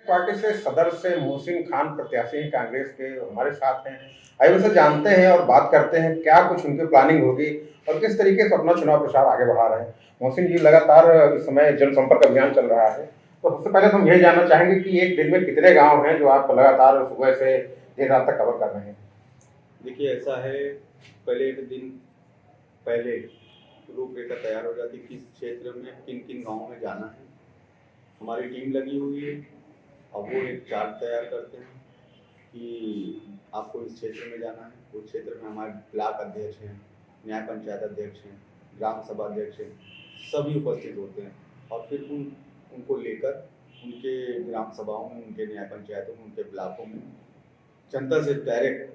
Party से सदर से मोहसिन खान प्रत्याशी हैं कांग्रेस के, हमारे साथ हैं। आइए उनसे जानते हैं और बात करते हैं क्या कुछ उनकी प्लानिंग होगी और किस तरीके से अपना चुनाव प्रचार आगे बढ़ा रहे हैं। मोहसिन जी, लगातार इस समय जनसंपर्क अभियान चल रहा है, तो सबसे पहले तो हम यही जानना चाहेंगे कि एक दिन में कितने गांव हैं जो आप लगातार सुबह से देर रात तक कवर कर रहे हैं। देखिए, ऐसा है, पहले एक दिन पहले रूपरेखा तैयार हो जाती किस क्षेत्र में किन किन गाँव में जाना है। हमारी टीम लगी हुई है। अब वो एक चार्ट तैयार करते हैं कि आपको इस क्षेत्र में जाना है। उस क्षेत्र में हमारे ब्लॉक अध्यक्ष हैं, न्याय पंचायत अध्यक्ष हैं, ग्राम सभा अध्यक्ष हैं, सभी उपस्थित होते हैं। और फिर उनको लेकर उनके ग्राम सभाओं में, उनके न्याय पंचायतों में, उनके ब्लॉकों में जनता से direct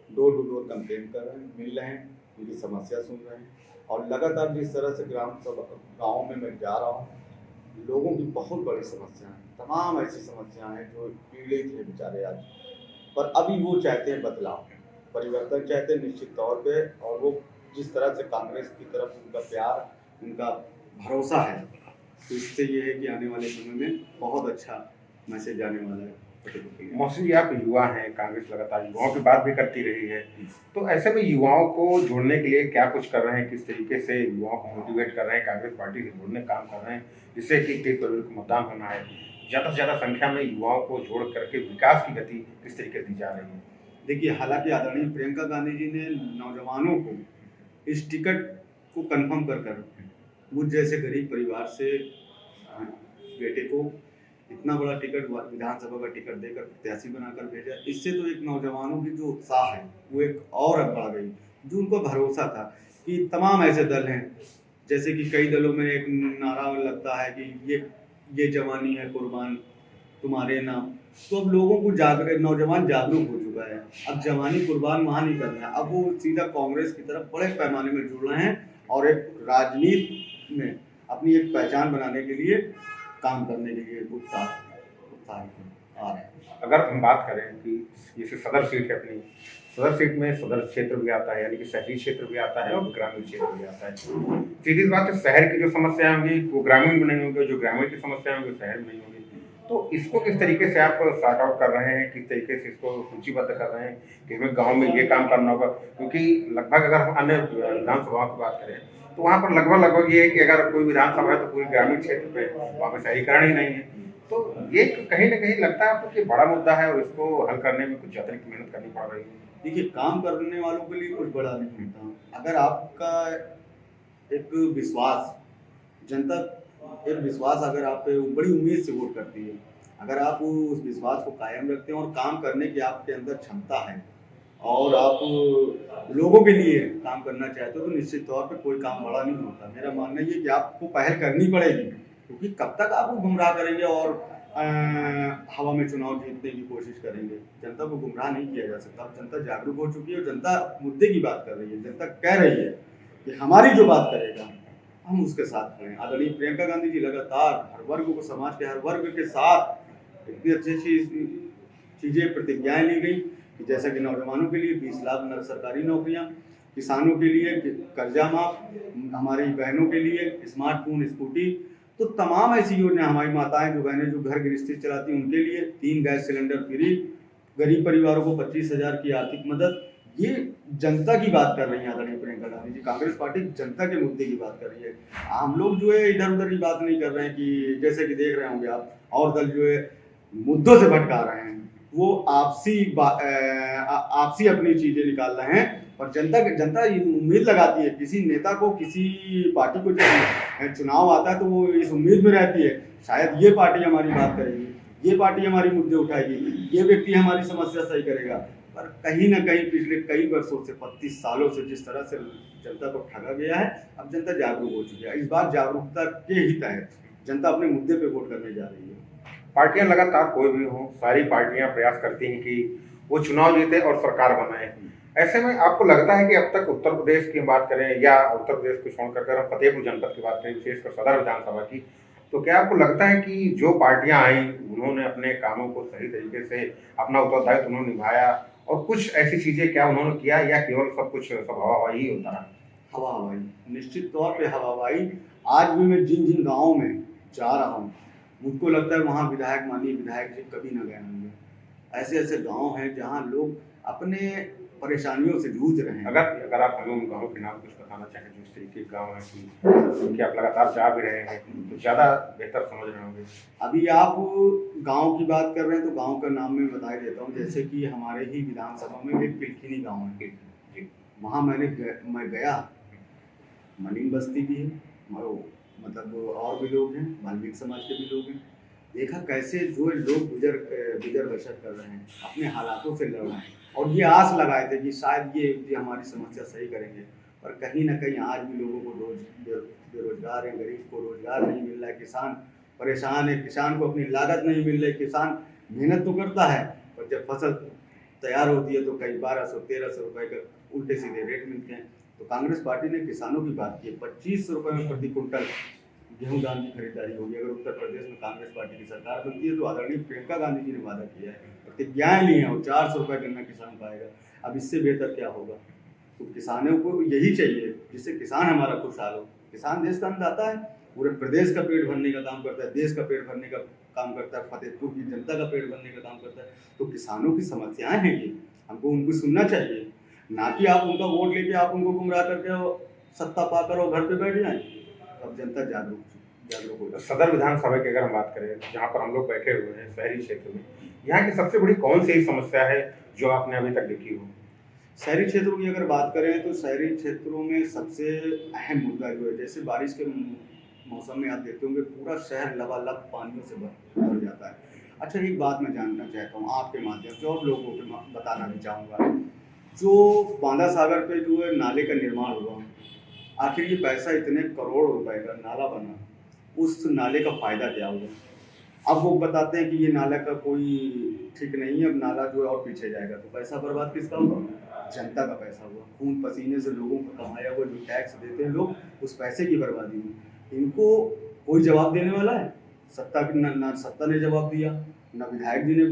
door to door complain कर रहे हैं, मिल रहे हैं, उनकी समस्या सुन रहे हैं। और लगातार जिस तरह से ग्राम सभा गाँव में मैं जा रहा हूँ, लोगों की बहुत बड़ी समस्या है, तमाम ऐसी समस्याएं हैं जो पीड़ित हैं बेचारे आज। पर अभी वो चाहते हैं बदलाव, परिवर्तन चाहते हैं निश्चित तौर पे। और वो जिस तरह से कांग्रेस की तरफ उनका प्यार, उनका भरोसा है, तो इससे ये है कि आने वाले समय में बहुत अच्छा मैसेज आने वाला है। मोहसिन जी, आप युवा हैं, कांग्रेस लगातार युवाओं की बात भी करती रही है, तो ऐसे में युवाओं को जोड़ने के लिए क्या कुछ कर रहे हैं, किस तरीके से युवाओं को मोटिवेट कर रहे हैं, कांग्रेस पार्टी से जुड़ने काम कर रहे हैं, जिससे कि 23 फरवरी को मतदान होना है, ज़्यादा से ज़्यादा संख्या में युवाओं को जोड़ करके विकास की गति किस तरीके से दी जा रही है। देखिए, हालांकि आदरणीय प्रियंका गांधी जी ने नौजवानों को इस टिकट को कंफर्म कर मुझ जैसे गरीब परिवार से बेटे को इतना बड़ा टिकट, विधानसभा का टिकट देकर प्रत्याशी बनाकर भेजा। इससे तो एक नौजवानों की जो उत्साह है वो एक और बढ़ गई। जो उनको भरोसा था कि तमाम ऐसे दल हैं, जैसे कि कई दलों में एक नारा लगता है कि ये जवानी है कुर्बान तुम्हारे नाम। तो अब लोगों को नौजवान जागरूक हो चुका है। अब जवानी कुर्बान वहाँ नहीं करना है, अब वो सीधा कांग्रेस की तरफ बड़े पैमाने में जुड़ रहे हैं और एक राजनीति में अपनी एक पहचान बनाने के लिए काम करने के लिए उत्साह आ रहे हैं। अगर हम बात करें कि जैसे सदर सीट है अपनी, सदर सीट में सदर क्षेत्र भी आता है, यानी कि शहरी क्षेत्र भी आता है और ग्रामीण क्षेत्र भी आता है। सीधी बात है, शहर की जो समस्याएं होंगी वो ग्रामीण में नहीं होंगी, जो ग्रामीण की समस्याएं होंगी शहर में नहीं होंगी। तो इसको किस तरीके से आप सॉर्ट आउट कर रहे हैं, किस तरीके से इसको सूचीबद्ध कर रहे हैं कि हमें गाँव में ये काम करना होगा? क्योंकि लगभग अगर हम अन्य विधानसभाओं की बात करें तो वहाँ पर लगभग ये है कि अगर कोई विधानसभा है तो पूरी ग्रामीण क्षेत्र पे वहाँ पर शहरीकरण ही नहीं है। तो ये कहीं न कहीं लगता है आपको कि बड़ा मुद्दा है और इसको हल करने में कुछ अतिरिक्त मेहनत करनी पड़ रही है। देखिए, काम करने वालों के लिए कुछ बड़ा नहीं होता। अगर आपका एक विश्वास, जनता एक विश्वास अगर आप पे बड़ी उम्मीद से वोट करती है, अगर आप उस विश्वास को कायम रखते हैं और काम करने की आपके अंदर क्षमता है और आप लोगों के लिए काम करना चाहते हो, तो निश्चित तौर पे कोई काम बड़ा नहीं होता। मेरा मानना ये कि आपको पहल करनी पड़ेगी, क्योंकि कब तक आप गुमराह करेंगे और हवा में चुनाव जीतने की कोशिश करेंगे। जनता को गुमराह नहीं किया जा सकता। अब जनता जागरूक हो चुकी है और जनता मुद्दे की बात कर रही है। जनता कह रही है कि हमारी जो बात करेगा हम उसके साथ खड़े हैं। आदरणीय प्रियंका गांधी जी लगातार हर वर्ग को, समाज के हर वर्ग के साथ इतनी अच्छी चीज़ें, प्रतिज्ञाएं ली गई कि जैसा कि नौजवानों के लिए 20 लाख सरकारी नौकरियां, किसानों के लिए कर्जा माफ, हमारी बहनों के लिए स्मार्टफोन, स्कूटी, तो तमाम ऐसी योजना, हमारी माताएं जो बहनें जो घर गृहस्थी चलाती हैं उनके लिए 3 गैस सिलेंडर फ्री, गरीब परिवारों को 25,000 की आर्थिक मदद। ये जनता की बात कर रही है आदरणीय प्रियंका गांधी जी। कांग्रेस पार्टी जनता के मुद्दे की बात कर रही है। हम लोग जो है इधर उधर की बात नहीं कर रहे हैं कि जैसे कि देख रहे होंगे आप, और दल जो है मुद्दों से भटका रहे हैं, वो आपसी अपनी चीजें निकाल रहे हैं। और जनता उम्मीद लगाती है किसी नेता को, किसी पार्टी को जब चुनाव आता है तो वो इस उम्मीद में रहती है शायद ये पार्टी हमारी बात करेगी, ये पार्टी हमारी मुद्दे उठाएगी, ये व्यक्ति हमारी समस्या सही करेगा। पर कहीं ना कहीं पिछले कई वर्षों से, 25 सालों से जिस तरह से जनता को ठगा गया है, अब जनता जागरूक हो चुकी है। इस बार जागरूकता के ही तहत जनता अपने मुद्दे पे वोट करने जा रही है। पार्टियां लगातार कोई भी हो, सारी पार्टियां प्रयास करती हैं कि वो चुनाव जीते और सरकार बनाए। ऐसे में आपको लगता है कि अब तक उत्तर प्रदेश की बात करें या उत्तर प्रदेश को छोड़कर अगर हम फतेहपुर जनपद की बात करें, विशेषकर सदर विधानसभा की, तो क्या आपको लगता है कि जो पार्टियां आई उन्होंने अपने कामों को सही तरीके से, अपना उत्तरदायित्व उन्होंने निभाया और कुछ ऐसी चीजें क्या उन्होंने किया या केवल सब हवा ही होता रहा? हवा हवाई, निश्चित तौर पे हवा हवाई। आज भी मैं जिन जिन गाँव में जा रहा हूँ, मुझको लगता है वहाँ विधायक माननीय विधायक जी कभी न गए होंगे। ऐसे ऐसे गांव हैं जहाँ लोग अपने परेशानियों से जूझ रहे हैं। अगर अगर आप हमें उन गाँवों के नाम कुछ बताना चाहें जो इस तरीके के गाँव हैं कि उनकी आप लगातार जा भी रहे हैं तो ज़्यादा बेहतर समझ रहे होंगे। अभी आप गांव की बात कर रहे हैं तो गांव का नाम मैं बता ही देता हूँ। जैसे कि हमारे ही विधानसभा में एक पिलखिनी गांव है, जी। वहाँ मैं गया। मलिन बस्ती भी है, मतलब और भी लोग हैं, वाल्मीकि समाज के भी लोग हैं। देखा कैसे जो लोग गुजर बसर कर रहे हैं, अपने हालातों से लड़ रहे हैं, और ये आस लगाए थे कि शायद ये हमारी समस्या सही करेंगे। पर कहीं ना कहीं आज भी लोगों को बेरोजगार है, गरीब को रोजगार नहीं मिल रहा है, किसान परेशान है, किसान को अपनी लागत नहीं मिल रही। किसान मेहनत तो करता है, पर जब फसल तैयार होती है तो कई 1200-1300 रुपए का उल्टे सीधे रेट मिलते हैं। तो कांग्रेस पार्टी ने किसानों की बात की है, 2500 रुपये में प्रति कुंटल गेहूं धान की खरीदारी होगी। अगर उत्तर प्रदेश में कांग्रेस पार्टी की सरकार बनती है तो आदरणीय प्रियंका गांधी जी ने वादा किया है, प्रतिज्ञाएं ली हैं, और 400 रुपये गन्ना किसान पाएगा। अब इससे बेहतर क्या होगा? तो किसानों को यही चाहिए जिससे किसान हमारा खुशहाल हो। किसान देश का अन्नदाता है, पूरे प्रदेश का पेट भरने का काम करता है, देश का पेट भरने का काम करता है, फतेहपुर की जनता का पेट भरने का काम करता है। तो किसानों की समस्याएं हैं ये, हमको उनको सुनना चाहिए, ना कि आप उनका वोट लेके आप उनको गुमराह करके सत्ता पाकर और घर पे बैठ जाएं। अब जनता जागरूक हो जाए। सदर विधानसभा की अगर हम बात करें, जहाँ पर हम लोग बैठे हुए हैं शहरी क्षेत्र में, यहाँ की सबसे बड़ी कौन सी समस्या है जो आपने अभी तक देखी हो? शहरी क्षेत्रों की अगर बात करें तो शहरी क्षेत्रों में सबसे अहम मुद्दा जो है, जैसे बारिश के मौसम में आप देखते होंगे पूरा शहर लबालब पानियों से भर जाता है। अच्छा, एक बात मैं जानना चाहता हूँ आपके माध्यम से और लोगों को बताना भी चाहूँगा, जो बांदा सागर पे जो है नाले का निर्माण हुआ, आखिर ये पैसा इतने करोड़ रुपए का नाला बना, उस नाले का फायदा क्या हुआ? अब वो बताते हैं कि ये नाला का कोई ठीक नहीं है, अब नाला जो है और पीछे जाएगा। तो पैसा बर्बाद किसका हुआ? जनता का पैसा हुआ, खून पसीने से लोगों का कमाया हुआ जो टैक्स देते हैं लोग, उस पैसे की बर्बादी हुई। इनको कोई जवाब देने वाला है? सत्ता ना सत्ता ने जवाब दिया, ना विधायक जी ने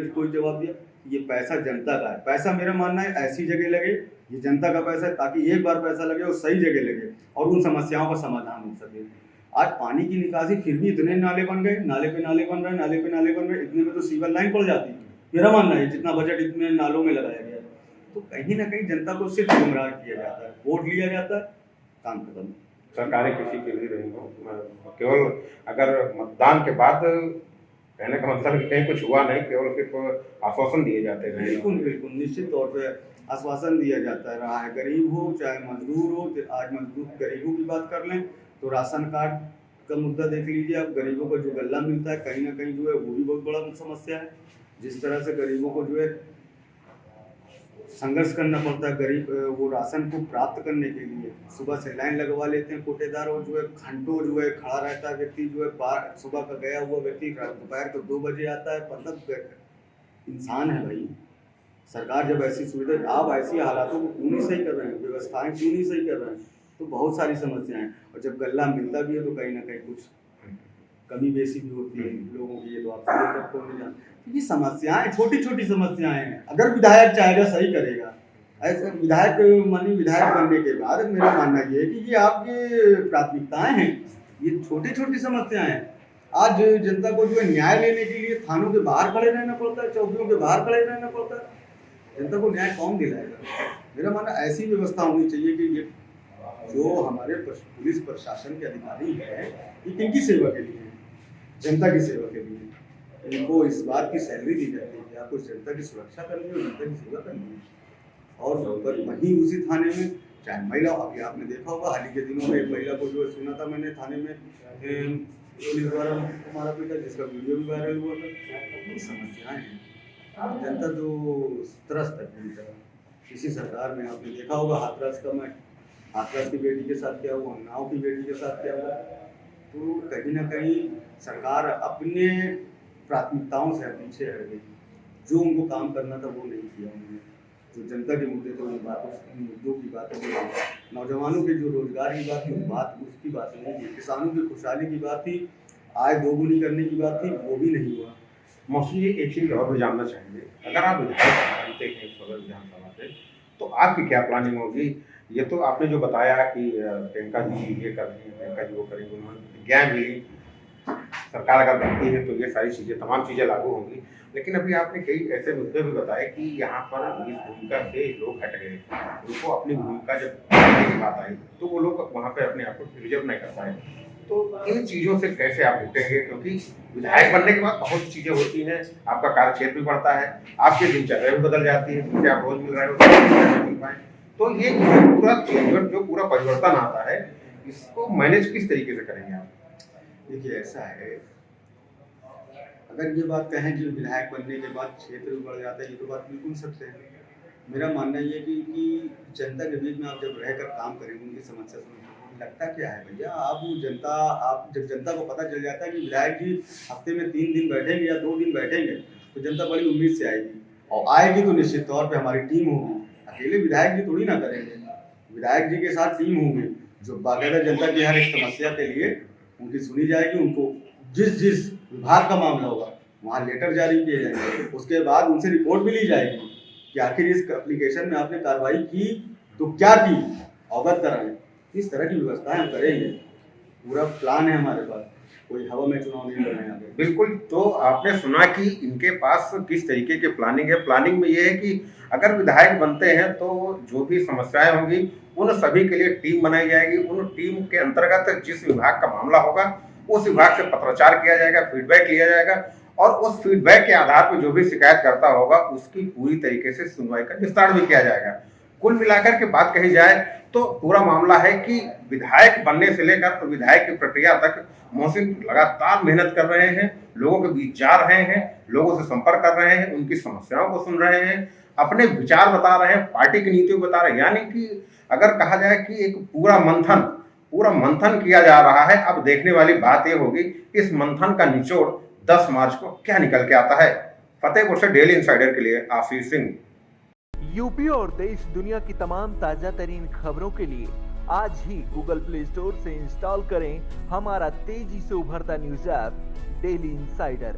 कोई जवाब दिया। ये पैसा जनता का है। पैसा मेरा मानना है ऐसी जगह लगे, ये जनता का पैसा है, ताकि एक बार पैसा लगे और सही जगह लगे और उन समस्याओं का समाधान हो सके। आज पानी की निकासी फिर भी इतने नाले बन गए, नाले पे नाले बन रहे, नाले पे नाले बन रहे, इतने में तो सीवर लाइन पड़ जाती है। मेरा मानना है जितना बजट इतने नालों में लगाया गया है। तो कहीं ना कहीं जनता को सिर्फ गुमराह किया जाता है, वोट लिया जाता है, काम खत्म। सरकारें किसी की भी रही हो, केवल अगर मतदान के बाद कहने का मतलब कि कहीं कुछ हुआ नहीं, केवल सिर्फ आश्वासन दिए जाते हैं। बिल्कुल बिल्कुल, निश्चित तौर पे आश्वासन दिया जाता रहा है। गरीब हो चाहे मजदूर हो, आज मजदूर गरीबों की बात कर लें तो राशन कार्ड का मुद्दा देख लीजिए आप। गरीबों को जो गल्ला मिलता है कहीं ना कहीं जो है वो भी बहुत बड़ा समस्या है। जिस तरह से गरीबों को जो है संघर्ष करना पड़ता है, गरीब वो राशन को प्राप्त करने के लिए सुबह से लाइन लगवा लेते हैं कोटेदार, और जो है घंटों जो है खड़ा रहता है व्यक्ति, जो है सुबह का गया हुआ व्यक्ति दोपहर को 2 बजे आता है। मतलब इंसान है भाई। सरकार जब ऐसी सुविधा, आप ऐसी हालातों को क्यों नहीं सही कर रहे हैं, व्यवस्थाएं क्यों नहीं सही कर रहे हैं? तो बहुत सारी समस्याएं हैं। और जब गल्ला मिलता भी है तो कहीं ना कहीं कुछ कमी बेसी भी होती है लोगों की, ये तो आप सभी जान। ये समस्याएं छोटी छोटी समस्याएं हैं, अगर विधायक चाहेगा सही करेगा। ऐसे विधायक मानी विधायक बनने के बाद मेरा मानना ये है कि ये आपकी प्राथमिकताएं हैं, ये छोटी छोटी समस्याएं हैं। आज जनता को जो है न्याय लेने के लिए थानों के बाहर खड़े रहना पड़ता है, चौकियों के बाहर खड़े रहना पड़ता है। जनता को न्याय कौन दिलाएगा? मेरा मानना ऐसी व्यवस्था होनी चाहिए कि ये जो हमारे पुलिस प्रशासन के अधिकारी हैं, ये किनकी सेवा के लिए हैं? जनता की सेवा के लिए। इनको इस बात की सैलरी दी जाती है कि आपको जनता की सुरक्षा करनी है, जनता की सेवा करनी है। और वहीं उसी थाने में चाहे महिला, अभी आपने देखा होगा हाल ही के दिनों में एक महिला को जो सुना था मैंने थाने में पुलिस द्वारा मारा पीटा, जिसका वीडियो भी वायरल हुआ था। ये समस्याएं हैं, जनता जो त्रस्त है पूरी तरह। इसी सरकार में आपने देखा होगा हाथरस की बेटी के साथ क्या हुआ, उन्नाव की बेटी के साथ क्या हुआ। तो कहीं ना कहीं सरकार अपने प्राथमिकताओं से पीछे हट गई। जो उनको काम करना था वो नहीं किया उन्होंने। जो जनता के मुद्दे थे उन मुद्दों की बात है, नौजवानों के जो रोजगार की बात थी उसकी बात नहीं थी, किसानों की खुशहाली की बात थी, आय दोगुनी करने की बात थी, वो भी नहीं हुआ। मौसी एक चीज़ और भी जानना चाहेंगे, अगर आप विधायक बनते हैं सदर विधानसभा से तो आपकी क्या प्लानिंग होगी? ये तो आपने जो बताया कि प्रियंका जी ये कर रही हैं, प्रियंका जी वो करेंगे, उन्होंने प्रतिज्ञा भी ली, सरकार अगर बनती है तो ये सारी चीज़ें तमाम चीज़ें लागू होंगी। लेकिन अभी आपने कई ऐसे मुद्दे भी बताए कि यहाँ पर इस भूमिका से लोग हट गए। उनको अपनी भूमिका जब करने की बात आई तो वो लोग वहाँ पे अपने आप को रिजर्व नहीं कर पाए। तो इन चीज़ों से कैसे आप निपटेंगे? क्योंकि विधायक बनने के बाद बहुत सी चीज़ें होती हैं, आपका कार्यक्षेत्र भी बढ़ता है, आपकी दिनचर्या भी बदल जाती है, जिससे आप रोज़ मिल रहे हो उससे नहीं मिल पाए। तो ये पूरा चेंजमेंट जो पूरा परिवर्तन आता है, इसको मैनेज किस तरीके से करेंगे आप? देखिए ऐसा है, अगर ये बात कहें कि विधायक बनने के बाद क्षेत्र भी बढ़ जाता है, ये तो बात बिल्कुल सत्य है। मेरा मानना ये है कि जनता के बीच में आप जब रहकर काम करेंगे, उनकी समस्या सुनेंगे, लगता क्या है भैया, आप जब जनता को पता चल जाता है कि विधायक जी हफ्ते में 3 दिन बैठेंगे या 2 दिन बैठेंगे, तो जनता बड़ी उम्मीद से आएगी और आएगी तो निश्चित तौर पे हमारी टीम होगी। अकेले विधायक जी थोड़ी ना करेंगे, विधायक जी के साथ टीम होंगी जो बाकायदा जनता की हर एक समस्या के लिए उनकी सुनी जाएगी। उनको जिस विभाग का मामला होगा वहाँ लेटर जारी किए जाएंगे, उसके बाद उनसे रिपोर्ट भी ली जाएगी कि आखिर इस एप्लीकेशन में आपने कार्रवाई की तो क्या की, अवगत कराएं। इस तरह की व्यवस्थाएं हम करेंगे, पूरा प्लान है हमारे पास, कोई हवा में चुनाव नहीं लड़ने यहाँ पे। बिल्कुल, तो आपने सुना कि इनके पास किस तरीके की प्लानिंग है। प्लानिंग में ये है कि अगर विधायक बनते हैं तो जो भी समस्याएं होंगी उन सभी के लिए टीम बनाई जाएगी। उन टीम के अंतर्गत जिस विभाग का मामला होगा उस विभाग से पत्राचार किया जाएगा, फीडबैक लिया जाएगा और उस फीडबैक के आधार पर जो भी शिकायतकर्ता होगा उसकी पूरी तरीके से सुनवाई का निस्तारण भी किया जाएगा। कुल मिलाकर के बात कही जाए तो पूरा मामला है कि विधायक बनने से लेकर विधायक की प्रक्रिया तक मोहसिन लगातार मेहनत कर रहे हैं, लोगों के बीच जा रहे हैं, लोगों से संपर्क कर रहे हैं, उनकी समस्याओं को सुन रहे हैं, अपने विचार बता रहे हैं, पार्टी की नीतियों बता रहे हैं। यानी कि अगर कहा जाए कि एक पूरा मंथन किया जा रहा है। अब देखने वाली बात यह होगी इस मंथन का निचोड़ 10 मार्च को क्या निकल के आता है। फतेहपुर से डेली इंसाइडर के लिए आशीष सिंह। यूपी और देश दुनिया की तमाम ताजा तरीन खबरों के लिए आज ही गूगल प्ले स्टोर से इंस्टॉल करें हमारा तेजी से उभरता न्यूज ऐप डेली इंसाइडर।